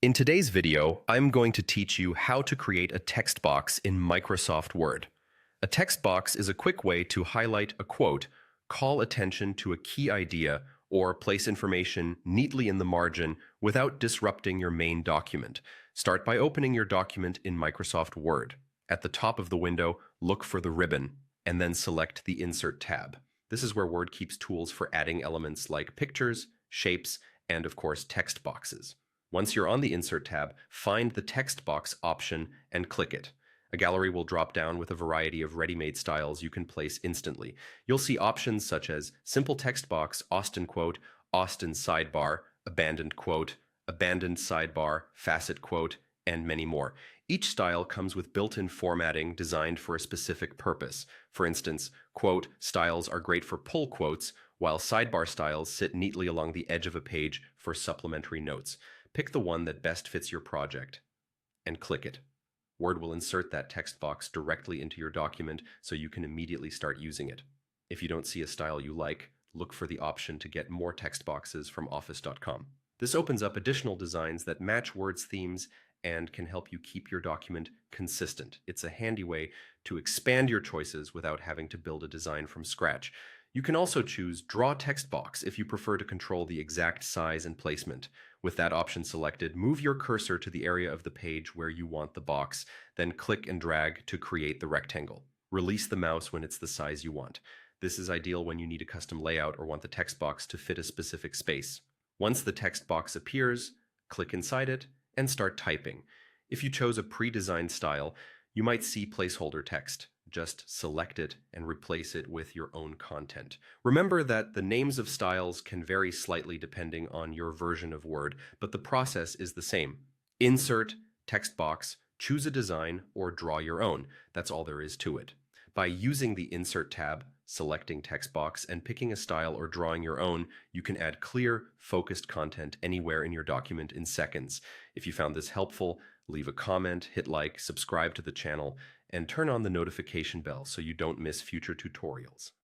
In today's video, I'm going to teach you how to create a text box in Microsoft Word. A text box is a quick way to highlight a quote, call attention to a key idea, or place information neatly in the margin without disrupting your main document. Start by opening your document in Microsoft Word. At the top of the window, look for the ribbon, and then select the Insert tab. This is where Word keeps tools for adding elements like pictures, shapes, and of course text boxes. Once you're on the Insert tab, find the text box option and click it. A gallery will drop down with a variety of ready-made styles you can place instantly. You'll see options such as simple text box, Austen quote, Austen sidebar, abandoned quote, abandoned sidebar, facet quote, and many more. Each style comes with built-in formatting designed for a specific purpose. For instance, quote styles are great for pull quotes, while sidebar styles sit neatly along the edge of a page for supplementary notes. Pick the one that best fits your project and click it. Word will insert that text box directly into your document so you can immediately start using it. If you don't see a style you like, look for the option to get more text boxes from office.com. This opens up additional designs that match Word's themes and can help you keep your document consistent. It's a handy way to expand your choices without having to build a design from scratch. You can also choose Draw Text Box if you prefer to control the exact size and placement. With that option selected, move your cursor to the area of the page where you want the box, then click and drag to create the rectangle. Release the mouse when it's the size you want. This is ideal when you need a custom layout or want the text box to fit a specific space. Once the text box appears, click inside it and start typing. If you chose a pre-designed style, you might see placeholder text. Just select it and replace it with your own content. Remember that the names of styles can vary slightly depending on your version of Word, but the process is the same. Insert, text box, choose a design, or draw your own. That's all there is to it. By using the Insert tab, selecting text box, and picking a style or drawing your own, you can add clear, focused content anywhere in your document in seconds. If you found this helpful, leave a comment, hit like, subscribe to the channel, and turn on the notification bell so you don't miss future tutorials.